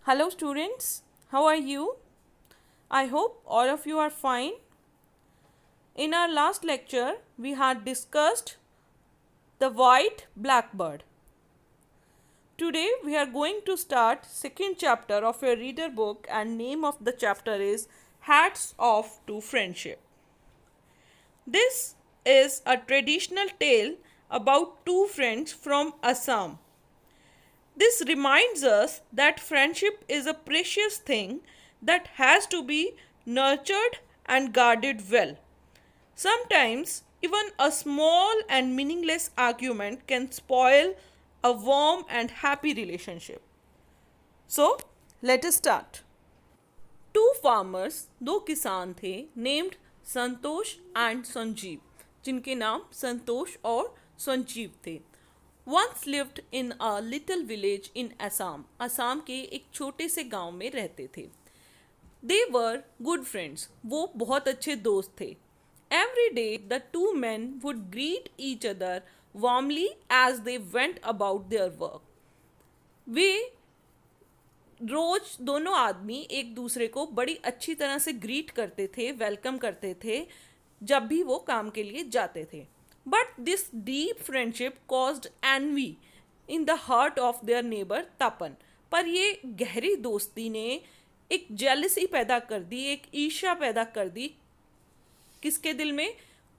Hello students, how are you? I hope all of you are fine. In our last lecture, we had discussed the white blackbird. Today we are going to start second chapter of your reader book and name of the chapter is Hats Off to Friendship. This is a traditional tale about two friends from Assam. This reminds us that friendship is a precious thing that has to be nurtured and guarded well. Sometimes, even a small and meaningless argument can spoil a warm and happy relationship. So, let us start. Two farmers, दो किसान थे, named Santosh and Sanjeev, जिनके नाम संतोष और संजीव थे. Once lived in a little village in Assam. Assam के एक छोटे से गांव में रहते थे. They were good friends. वो बहुत अच्छे दोस्त थे. Every day the two men would greet each other warmly as they went about their work. वे रोज दोनों आदमी एक दूसरे को बड़ी अच्छी तरह से ग्रीट करते थे, वेलकम करते थे जब भी वो काम के लिए जाते थे. But this deep friendship caused envy in the heart of their neighbour Tapan. पर ये गहरी दोस्ती ने एक जेलसी पैदा कर दी, एक ईर्ष्या पैदा कर दी. किसके दिल में?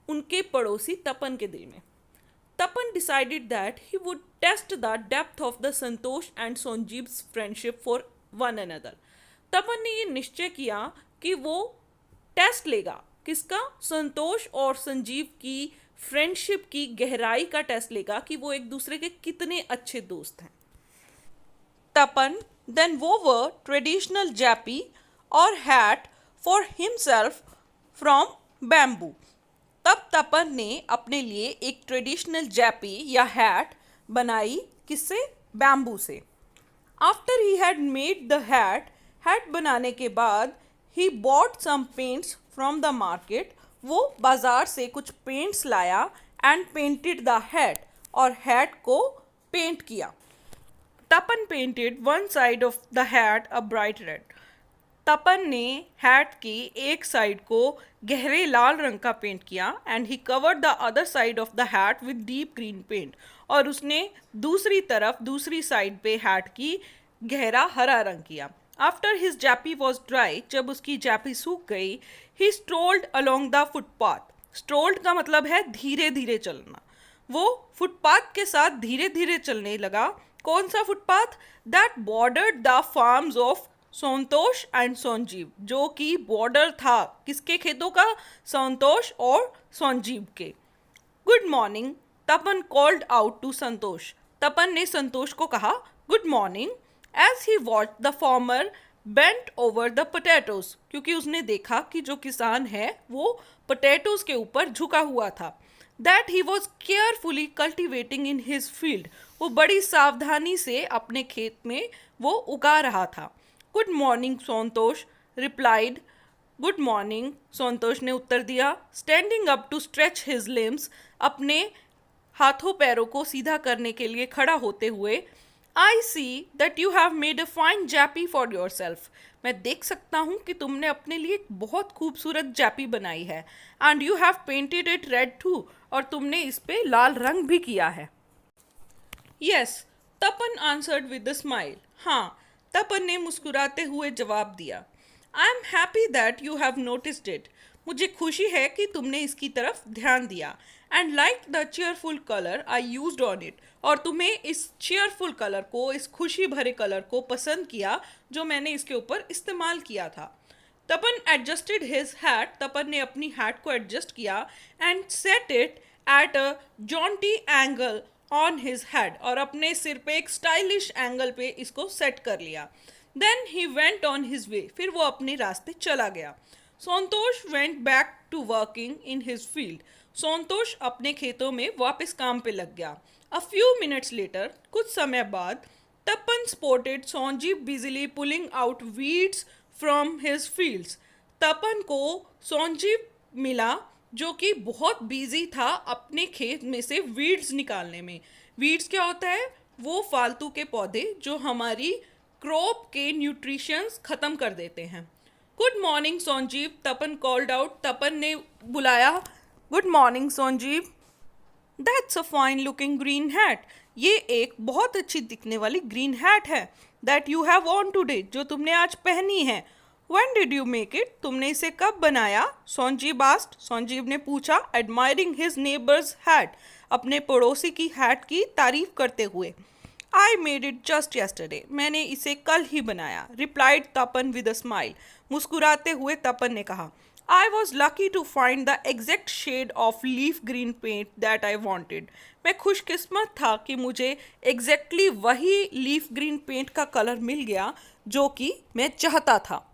उनके पड़ोसी तपन के दिल में. तपन decided that he would test the depth of the Santosh and संजीव's friendship for one another. तपन ने ये निश्चय किया कि वो टेस्ट लेगा. किसका? संतोष और संजीव की फ्रेंडशिप की गहराई का टेस्ट लेगा कि वो एक दूसरे के कितने अच्छे दोस्त हैं. तपन then wove a traditional japi or hat for himself from bamboo. तब तपन ने अपने लिए एक ट्रेडिशनल जैपी या हैट बनाई. किससे? बैम्बू से. After he had made the hat बनाने के बाद he bought some paints from the market. वो बाजार से कुछ पेंट्स लाया एंड पेंटेड द हैट, और हैट को पेंट किया. Tapan painted one side of the hat a bright red. Tapan ने हैट की एक साइड को गहरे लाल रंग का पेंट किया and he covered the other side of the hat with deep green paint. और उसने दूसरी तरफ दूसरी साइड पे हैट की गहरा हरा रंग किया. आफ्टर हिज जैपी वॉज ड्राई, जब उसकी जैपी सूख गई, ही स्ट्रोल्ड अलोंग द फुटपाथ. स्ट्रोल्ड का मतलब है धीरे धीरे चलना. वो फुटपाथ के साथ धीरे धीरे चलने लगा. कौन सा footpath? That bordered the farms of Santosh and Sanjeev, जो कि बॉर्डर था किसके खेतों का? संतोष और संजीव के. Good morning, Tapan called out to Santosh. Tapan ने संतोष को कहा good morning as he watched the farmer bent over the potatoes, क्योंकि उसने देखा कि जो किसान है वो पोटैटोज के ऊपर झुका हुआ था. That he was carefully cultivating in his field. वो बड़ी सावधानी से अपने खेत में वो उगा रहा था. Good morning Santosh replied. Good morning, Santosh ने उत्तर दिया. Standing up to stretch his limbs, अपने हाथों पैरों को सीधा करने के लिए खड़ा होते हुए. I see that you have made a fine japi for yourself. मैं देख सकता हूँ कि तुमने अपने लिए एक बहुत खूबसूरत जैपी बनाई है. And you have painted it red too, और तुमने इस पे लाल रंग भी किया है. Yes, Tapan answered with a smile. हाँ, तपन ने मुस्कुराते हुए जवाब दिया. I am happy that you have noticed it. मुझे खुशी है कि तुमने इसकी तरफ ध्यान दिया. And like the cheerful colour I used on it, और तुम्हें इस चेयरफुल कलर को, इस खुशी भरे कलर को पसंद किया जो मैंने इसके ऊपर इस्तेमाल किया था. तपन एडजस्टेड हिज हैट. तपन ने अपनी हैट को एडजस्ट किया and set it at a Jonty angle on his head, और अपने सिर पे एक स्टाइलिश एंगल पे इसको सेट कर लिया. Then he went on his way. फिर वो अपने रास्ते चला गया. Santosh went back to working in his field. Santosh अपने खेतों में वापस काम पे लग गया. अ फ्यू मिनट्स लेटर, कुछ समय बाद, तपन spotted Sanjeev busily pulling out weeds from his fields. Tapan को संजीव मिला जो कि बहुत बिजी था अपने खेत में से वीड्स निकालने में. वीड्स क्या होता है? वो फालतू के पौधे जो हमारी क्रॉप के न्यूट्रिशंस खत्म कर देते हैं। गुड मॉर्निंग संजीव, तपन कॉल्ड आउट। तपन ने बुलाया, good morning Sanjeev. That's a fine looking green hat. ये एक बहुत अच्छी दिखने वाली ग्रीन हैट है। That you have on today, जो तुमने आज पहनी है। When did you make it, तुमने इसे कब बनाया? संजीव आस्क्ड, संजीव ने पूछा, एडमायरिंग हिज नेबर्स हैट, अपने पड़ोसी की हैट की तारीफ करते हुए। I made it just yesterday, मैंने इसे कल ही बनाया। Replied Tapan with a smile, मुस्कुराते हुए तपन ने कहा। I was lucky to find the exact shade of leaf green paint that I wanted, मैं खुशकिस्मत था कि मुझे एग्जैक्टली वही लीफ ग्रीन पेंट का कलर मिल गया जो कि मैं चाहता था।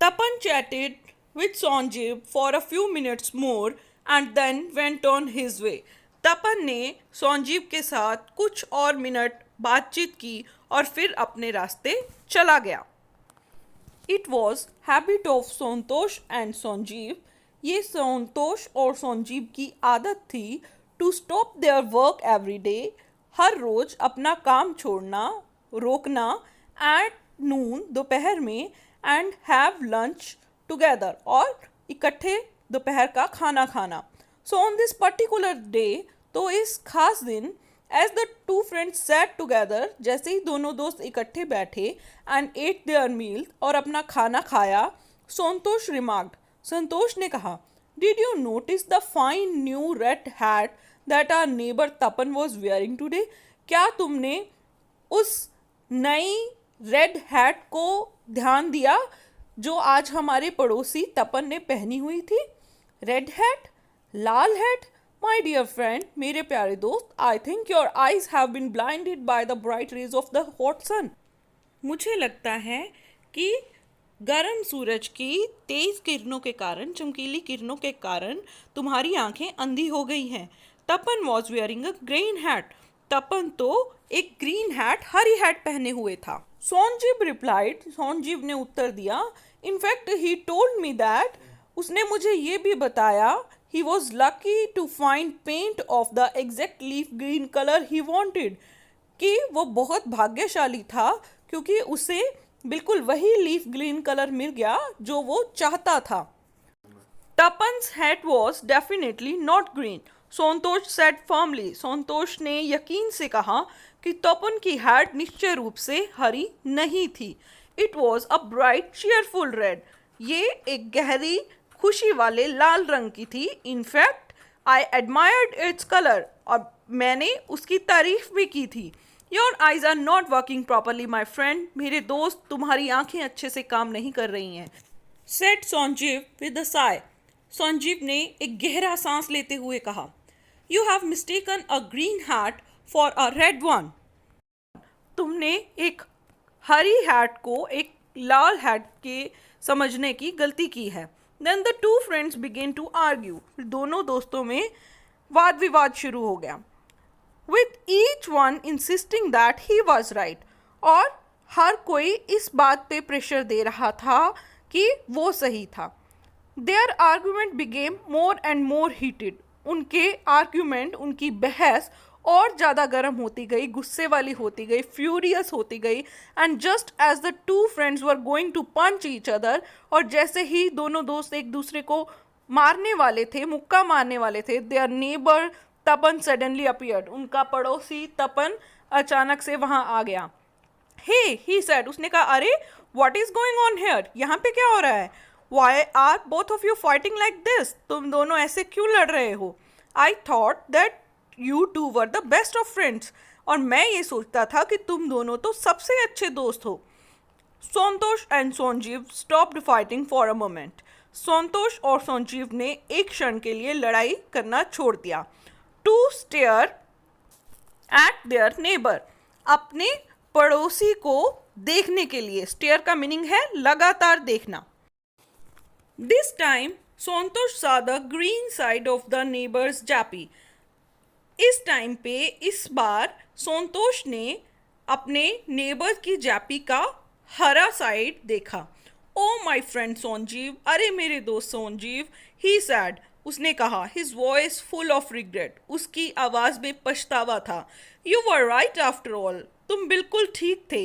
तपन chatted with Sanjeev for a few minutes more and then went on his way. तपन ने संजीव के साथ कुछ और मिनट बातचीत की और फिर अपने रास्ते चला गया। It was habit of Santosh and Sanjeev, ये संतोष और संजीव की आदत थी to stop their work every day, हर रोज अपना काम छोड़ना, रोकना, एट नून, दोपहर में, एंड हैव लंच टुगेदर, और इकट्ठे दोपहर का खाना खाना। So on this particular day, तो इस खास दिन, as the two friends sat together, जैसे ही दोनों दोस्त इकट्ठे बैठे, एंड एट देयर मील, और अपना खाना खाया, संतोष रिमार्क्ड, संतोष ने कहा, did you notice the fine new red hat that our neighbour Tapan was wearing today, क्या तुमने उस नई रेड हैट को ध्यान दिया जो आज हमारे पड़ोसी तपन ने पहनी हुई थी? रेड हैट, लाल हैट? माई डियर फ्रेंड, मेरे प्यारे दोस्त, I think your eyes have been blinded by the bright rays of the hot sun, मुझे लगता है कि गर्म सूरज की तेज किरणों के कारण, चमकीली किरणों के कारण तुम्हारी आंखें अंधी हो गई हैं। Tapan was wearing a green hat, Tapan तो एक ग्रीन हैट, हरी हैट पहने हुए था। संजीव रिप्लाइड, संजीव ने उत्तर दिया, in fact he told me that, उसने मुझे ये भी बताया, he was lucky to find paint of the exact leaf green color he wanted, कि वो बहुत भाग्यशाली था क्योंकि उसे बिल्कुल वही लीफ ग्रीन कलर मिल गया जो वो चाहता था। Tapan's hat was definitely not green, Santosh said firmly, Santosh ने यकीन से कहा कि तपन की हैट निश्चय रूप से हरी नहीं थी। It was a bright cheerful red, ये एक गहरी खुशी वाले लाल रंग की थी। In fact I admired its colour, और मैंने उसकी तारीफ भी की थी। Your eyes are not working properly my friend, मेरे दोस्त, तुम्हारी आंखें अच्छे से काम नहीं कर रही हैं। Said Sanjeev with a Sai, Sanjeev ने एक गहरा सांस लेते हुए कहा, you have mistaken a green hat for a red one, तुमने एक हरी हैट को एक लाल हैट के समझने की गलती की है। Then the two friends began to argue, दोनों दोस्तों में वाद विवाद शुरू हो गया। With each one insisting that he was right, और हर कोई इस बात पे प्रेशर दे रहा था कि वो सही था। Their argument became more and more heated, उनके आर्ग्यूमेंट, उनकी बहस और ज़्यादा गर्म होती गई, गुस्से वाली होती गई, फ्यूरियस होती गई। And just as the two friends were going to punch each other, और जैसे ही दोनों दोस्त एक दूसरे को मारने वाले थे, मुक्का मारने वाले थे, their neighbour Tapan suddenly appeared, उनका पड़ोसी तपन अचानक से वहाँ आ गया। हे ही सेड, उसने कहा, अरे what is going on here, यहाँ पे क्या हो रहा है? Why are both of you fighting like this, तुम दोनों ऐसे क्यों लड़ रहे हो? I thought that you two were the best of friends, और मैं ये सोचता था कि तुम दोनों तो सबसे अच्छे दोस्त हो। Santosh and Sanjeev stopped fighting for a moment, Santosh और संजीव ने एक क्षण के लिए लड़ाई करना छोड़ दिया। To stare at their neighbour, अपने पड़ोसी को देखने के लिए, स्टेयर का मीनिंग है लगातार देखना। This time Santosh saw the green side of the neighbor's जापी, इस टाइम पे, इस बार संतोष ने अपने नेबर की जापी का हरा साइड देखा। ओ माई फ्रेंड संजीव, अरे मेरे दोस्त संजीव, ही सैड, उसने कहा, his voice full of regret, उसकी आवाज़ में पछतावा था। You were right after all, तुम बिल्कुल ठीक थे।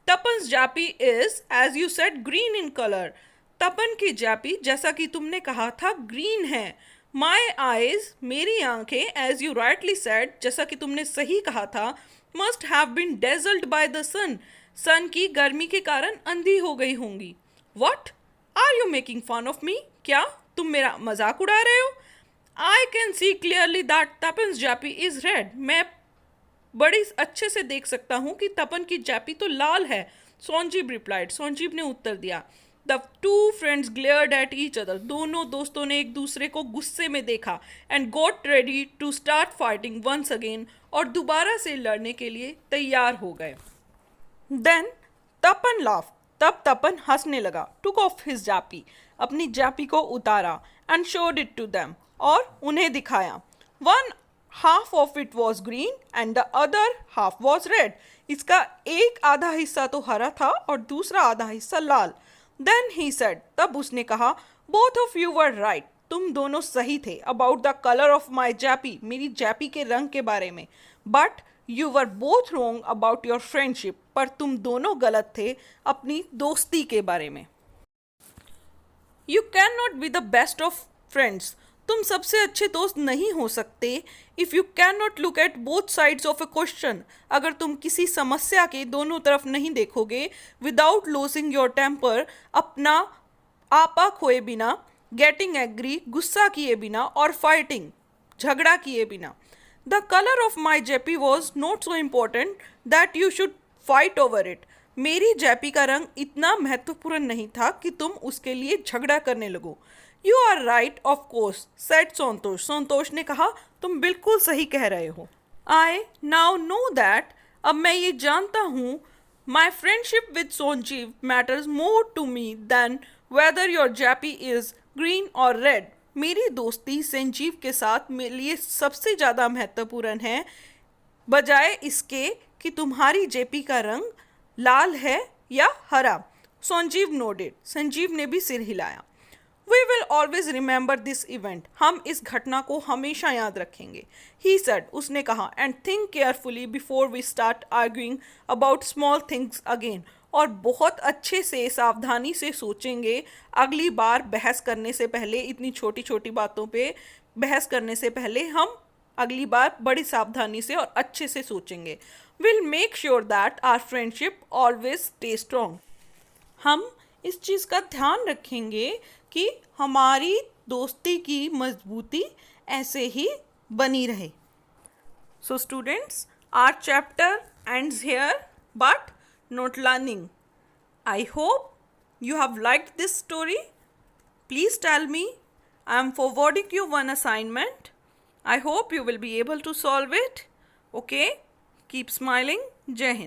Tapan's japi is as you said green in colour. Tapan की जापी जैसा कि तुमने कहा था ग्रीन है. माई आईज मेरी आंखें एज यू राइटली सेड जैसा कि तुमने सही कहा था must have been dazzled by the sun. Sun की गर्मी के कारण अंधी हो गई होंगी. What are you making fun of me? क्या तुम मेरा मजाक उड़ा रहे हो? I can see clearly that Tapan's japi is red. मैं बड़ी अच्छे से देख सकता हूँ कि तपन की जापी तो लाल है. सोनजीब रिप्लाइड. सोनजीब ने उत्तर दिया. The two friends glared at each other. दोनों दोस्तों ने एक दूसरे को गुस्से में देखा. And got ready to start fighting once again. और दोबारा से लड़ने के लिए तैयार हो गए. Then Tapan laughed. तब तपन हंसने लगा. Took off his japi. अपनी जापी को उतारा. And showed it to them. और उन्हें दिखाया. One half of it was green and the other half was red. इसका एक आधा हिस्सा तो हरा था और दूसरा आधा हिस्सा लाल. Then he said. तब उसने कहा. Both of you were right. तुम दोनों सही थे. About the colour of my japi. मेरी जापी के रंग के बारे में. But you were both wrong about your friendship. पर तुम दोनों गलत थे अपनी दोस्ती के बारे में. You can not be the best of friends. तुम सबसे अच्छे दोस्त नहीं हो सकते if you can not look at both sides of a question. अगर तुम किसी समस्या के दोनों तरफ नहीं देखोगे. Without losing your temper. अपना आपा खोए बिना. Getting angry. गुस्सा किए बिना. और फाइटिंग. झगड़ा किए बिना. The colour of my cap was not so important that you should fight over it. मेरी जैपी का रंग इतना महत्वपूर्ण नहीं था कि तुम उसके लिए झगड़ा करने लगो. You are right of course said Santosh. Santosh ने कहा. तुम बिल्कुल सही कह रहे हो. I now know that. अब मैं ये जानता हूँ. My friendship with Sanjeev matters more to me than whether your japi is green और रेड. मेरी दोस्ती संजीव के साथ मेरे लिए सबसे ज़्यादा महत्वपूर्ण है बजाय इसके कि तुम्हारी जेपी का रंग लाल है या हरा. संजीव नोडेड. संजीव ने भी सिर हिलाया. We will always remember this event. हम इस घटना को हमेशा याद रखेंगे. He said. उसने कहा. And think carefully before we start arguing about small things again. और बहुत अच्छे से सावधानी से सोचेंगे अगली बार बहस करने से पहले. इतनी छोटी छोटी बातों पे बहस करने से पहले हम अगली बार बड़ी सावधानी से और अच्छे से सोचेंगे. Will make sure that our friendship always stay strong. हम इस चीज़ का ध्यान रखेंगे कि हमारी दोस्ती की मजबूती ऐसे ही बनी रहे. So students, our chapter ends here but not learning. I hope you have liked this story. Please tell me. I am forwarding you one assignment. I hope you will be able to solve it. Okay? Keep smiling. Jai Hind.